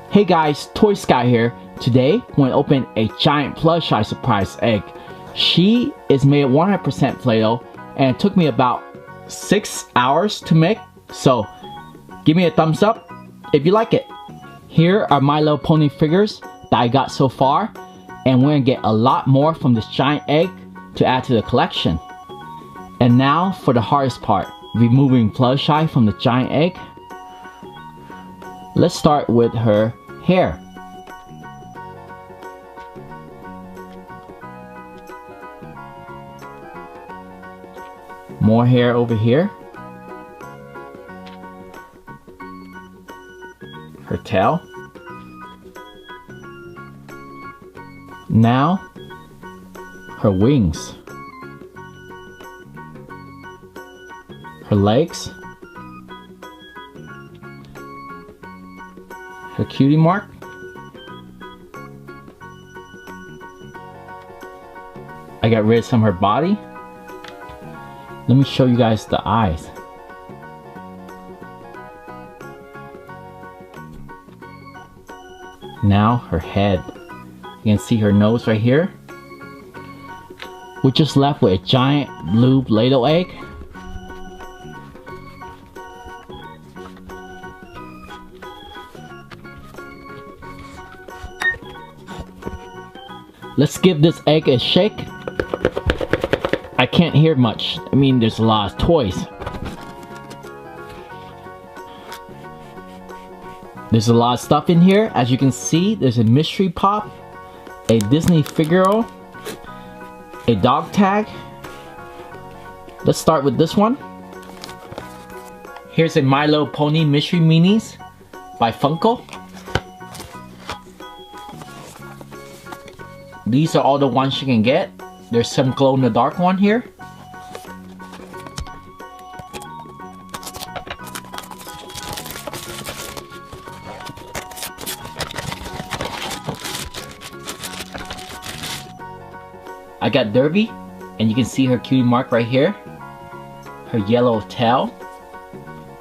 Hey guys, Toy Sky here. Today, I'm going to open a giant Fluttershy surprise egg. She is made of 100% Play-Doh and it took me about 6 hours to make. So, give me a thumbs up if you like it. Here are My Little Pony figures that I got so far. And we're going to get a lot more from this giant egg to add to the collection. And now for the hardest part, removing Fluttershy from the giant egg. Let's start with her hair. More hair over here. Her tail. Now, her wings. Her legs. Her cutie mark. I got rid of some of her body. Let me show you guys the eyes. Now her head. You can see her nose right here. We're just left with a giant blue Play-Doh egg. Let's give this egg a shake. I can't hear much. I mean, there's a lot of toys. There's a lot of stuff in here. As you can see, there's a mystery pop, a Disney Figaro, a dog tag. Let's start with this one. Here's a My Little Pony Mystery Minis by Funko. These are all the ones you can get. There's some glow-in-the-dark one here. I got Derby, and you can see her cutie mark right here. Her yellow tail,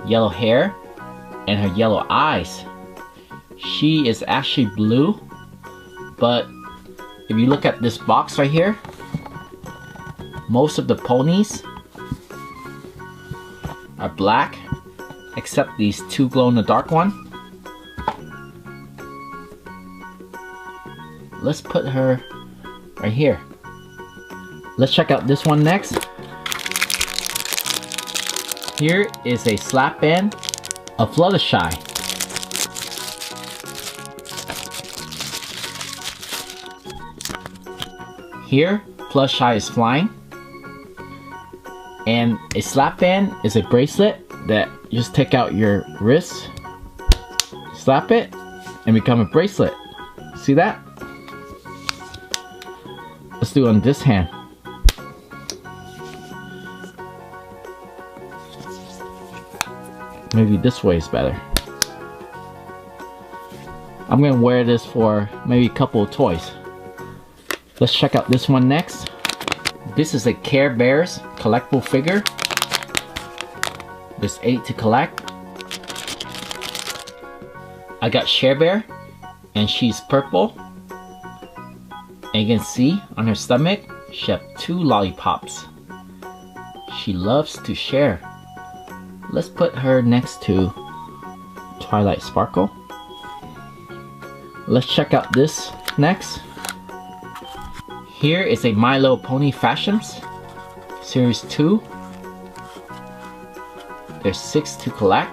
yellow hair, and her yellow eyes. She is actually blue, but if you look at this box right here, most of the ponies are black, except these two glow-in-the-dark one. Let's put her right here. Let's check out this one next. Here is a slap band of Fluttershy. Here, Fluttershy is flying. And a slap band is a bracelet that you just take out your wrist, slap it, and become a bracelet. See that? Let's do it on this hand. Maybe this way is better. I'm gonna wear this for maybe a couple of toys. Let's check out this one next. This is a Care Bears collectible figure. There's 8 to collect. I got Share Bear, and she's purple. And you can see on her stomach, she has 2 lollipops. She loves to share. Let's put her next to Twilight Sparkle. Let's check out this next. Here is a My Little Pony Fashions Series 2. There's 6 to collect.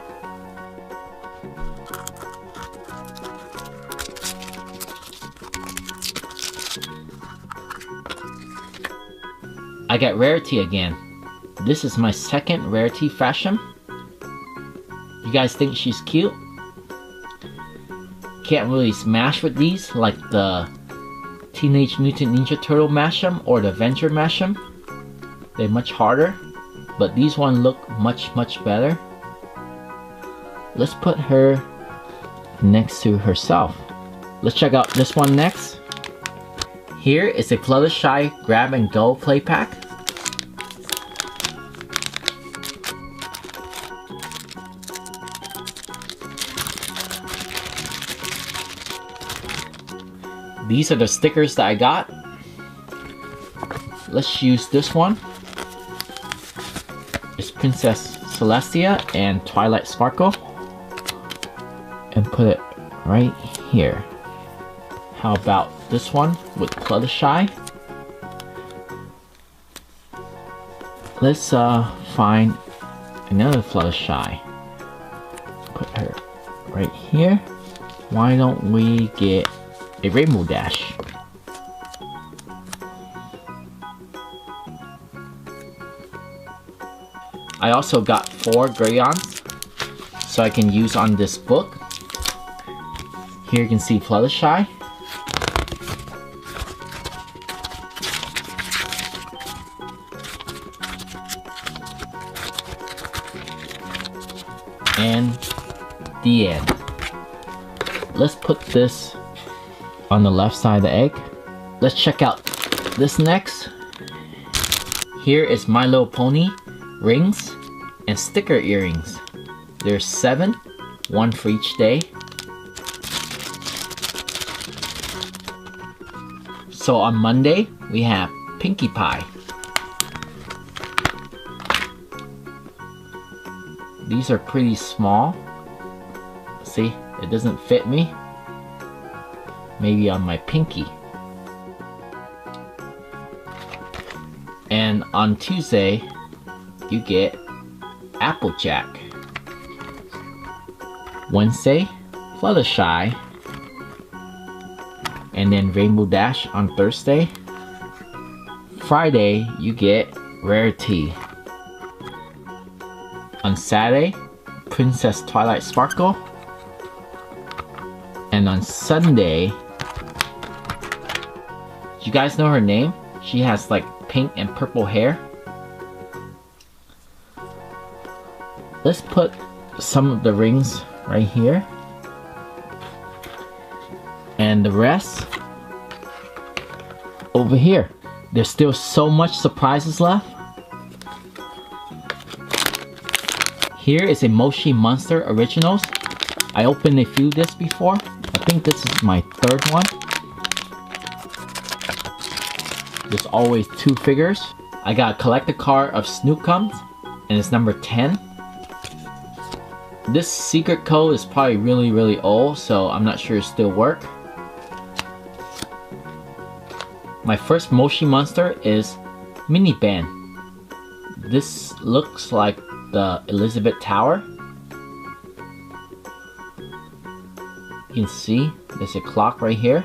I got Rarity again. This is my second Rarity fashion. You guys think she's cute? Can't really smash with these like the Teenage Mutant Ninja Turtle mash 'em or the Avenger mash 'em. They're much harder, but these ones look much better. Let's put her next to herself. Let's check out this one next. Here is a Fluttershy grab and go play pack. These are the stickers that I got. Let's use this one. It's Princess Celestia and Twilight Sparkle. And put it right here. How about this one with Fluttershy? Let's find another Fluttershy. Put her right here. Why don't we get a Rainbow Dash? I also got 4 crayons so I can use on this book. Here you can see Fluttershy. And the end. Let's put this on the left side of the egg. Let's check out this next. Here is My Little Pony rings and sticker earrings. There's 7, 1 for each day. So on Monday, we have Pinkie Pie. These are pretty small. See, it doesn't fit me. Maybe on my pinky. And on Tuesday, you get Applejack. Wednesday, Fluttershy. And then Rainbow Dash on Thursday. Friday, you get Rarity. On Saturday, Princess Twilight Sparkle. And on Sunday, do you guys know her name? She has like pink and purple hair. Let's put some of the rings right here. And the rest over here. There's still so much surprises left. Here is a Moshi Monster Originals. I opened a few of this before. I think this is my 3rd one. There's always 2 figures. I got a collector card of Snookums, and it's number 10. This secret code is probably really old, so I'm not sure it still work. My first Moshi Monster is Mini Band. This looks like the Elizabeth Tower. You can see there's a clock right here.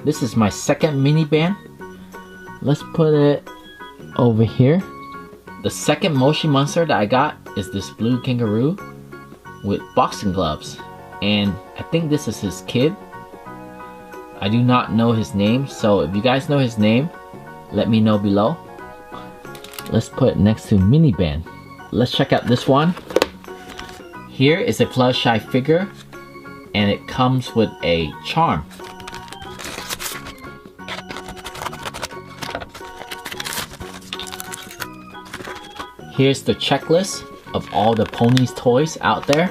This is my 2nd mini band. Let's put it over here. The 2nd Moshi Monster that I got is this blue kangaroo with boxing gloves. And I think this is his kid. I do not know his name, so if you guys know his name, let me know below. Let's put it next to Mini Band. Let's check out this one. Here is a Fluttershy figure, and it comes with a charm. Here's the checklist of all the ponies toys out there.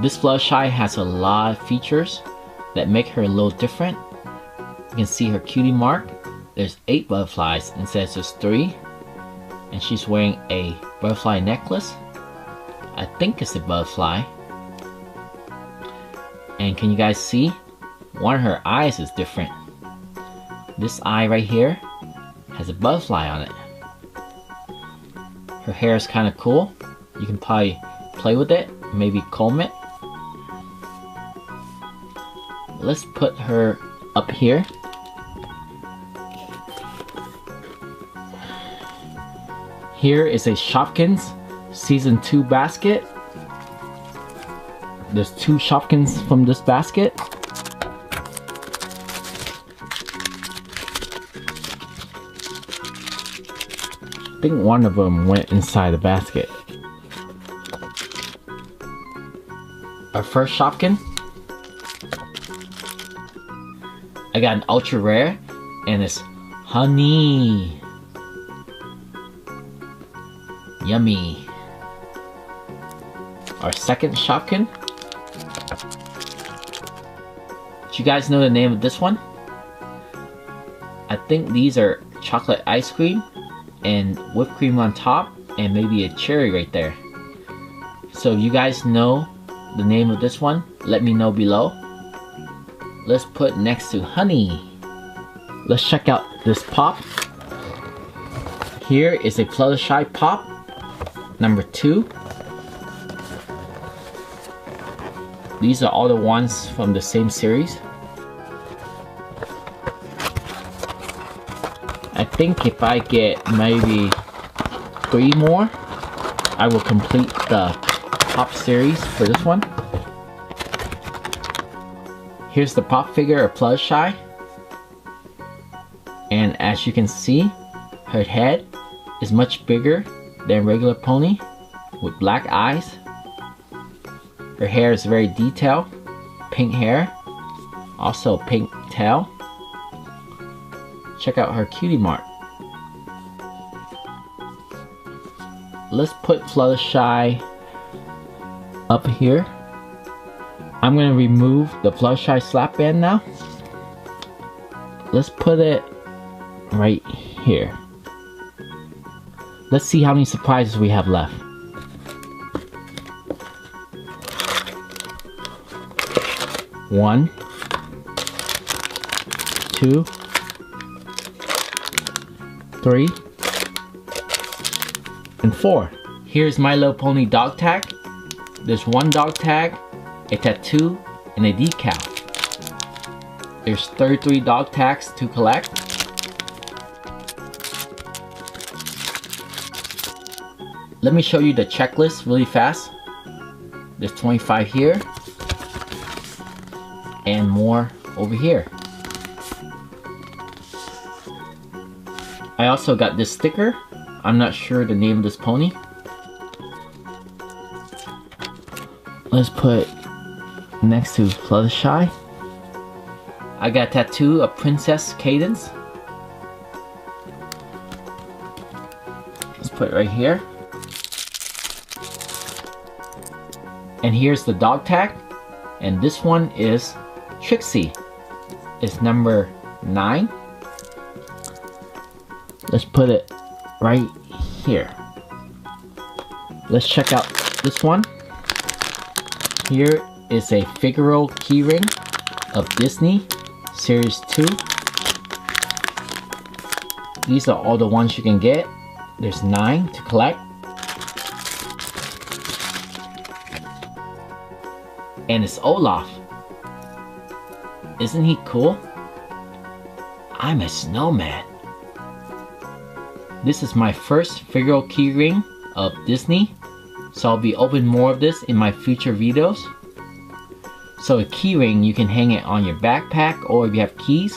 This Fluttershy has a lot of features that make her a little different. You can see her cutie mark. There's 8 butterflies instead of just 3. And she's wearing a butterfly necklace. I think it's a butterfly. And can you guys see? One of her eyes is different. This eye right here has a butterfly on it. Her hair is kind of cool. You can probably play with it, maybe comb it. Let's put her up here. Here is a Shopkins Season 2 basket. There's 2 Shopkins from this basket. I think one of them went inside the basket. Our first Shopkin. I got an ultra rare, and it's honey. Yummy. our second Shopkin. Do you guys know the name of this one? I think these are chocolate ice cream and whipped cream on top and maybe a cherry right there. So if you guys know the name of this one, let me know below. Let's put next to honey. Let's check out this pop. Here is a Fluttershy pop, number 2. These are all the ones from the same series. I think if I get maybe 3 more, I will complete the pop series for this one. Here's the pop figure of Fluttershy. And as you can see, her head is much bigger than regular pony with black eyes. Her hair is very detailed, pink hair, also pink tail. Check out her cutie mark. Let's put Fluttershy up here. I'm gonna remove the Fluttershy slap band now. Let's put it right here. Let's see how many surprises we have left. One, 2, 3, and 4. Here's My Little Pony dog tag. There's 1 dog tag, a tattoo, and a decal. There's 33 dog tags to collect. Let me show you the checklist really fast. There's 25 here, and more over here. I also got this sticker. I'm not sure the name of this pony. Let's put next to Fluttershy. I got a tattoo of Princess Cadence. Let's put it right here. And here's the dog tag. And this one is Trixie. It's number 9. Let's put it right here. Let's check out this one. Here is a Figaro keyring of Disney Series 2. These are all the ones you can get. There's 9 to collect. And it's Olaf. Isn't he cool? I'm a snowman. This is my first Figaro keyring of Disney, so I'll be opening more of this in my future videos. So a keyring, you can hang it on your backpack, or if you have keys,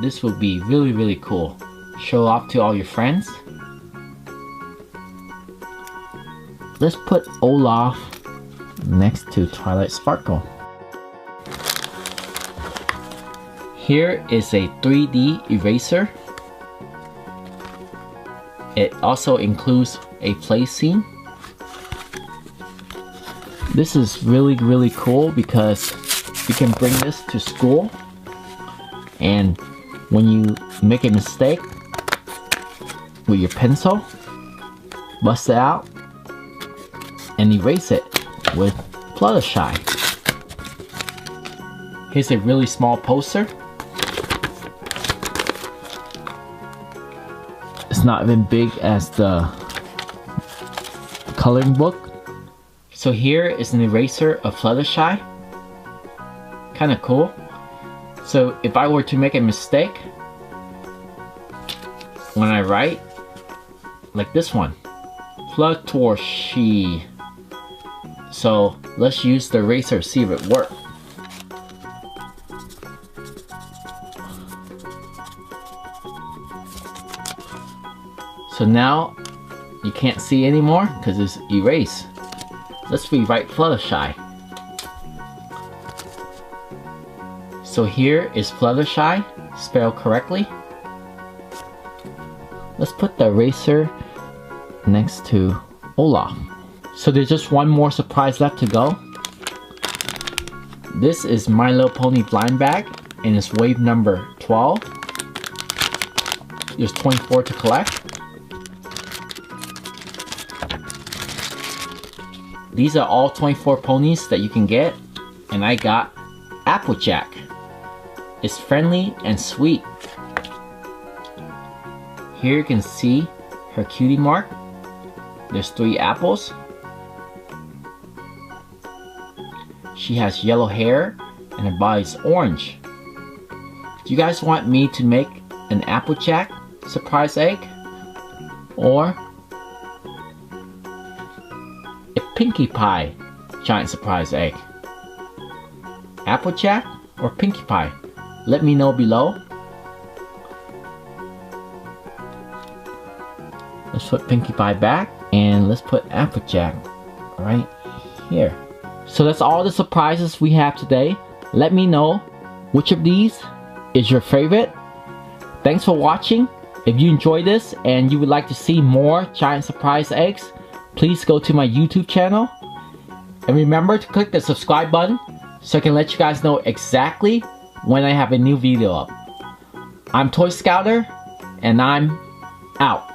this will be really cool. Show off to all your friends. Let's put Olaf next to Twilight Sparkle. Here is a 3D eraser. It also includes a play scene. This is really cool because you can bring this to school, and when you make a mistake with your pencil, bust it out and erase it with Fluttershy. Here's a really small poster. It's not even big as the coloring book. So here is an eraser of Fluttershy. Kinda cool. So if I were to make a mistake when I write, like this one, Fluttershy. So let's use the eraser, see if it works. So now you can't see anymore because it's erased. Let's rewrite Fluttershy. So here is Fluttershy, spelled correctly. Let's put the eraser next to Olaf. So there's just one more surprise left to go. This is My Little Pony blind bag, and it's wave number 12. There's 24 to collect. These are all 24 ponies that you can get, and I got Applejack. It's friendly and sweet. Here you can see her cutie mark. There's 3 apples. She has yellow hair and her body's orange. Do you guys want me to make an Applejack surprise egg? Or a Pinkie Pie giant surprise egg? Applejack or Pinkie Pie? Let me know below. Let's put Pinkie Pie back, and let's put Applejack right here. So that's all the surprises we have today. Let me know which of these is your favorite. Thanks for watching. If you enjoyed this and you would like to see more giant surprise eggs, please go to my YouTube channel. And remember to click the subscribe button so I can let you guys know exactly when I have a new video up. I'm Toy Scouter, and I'm out.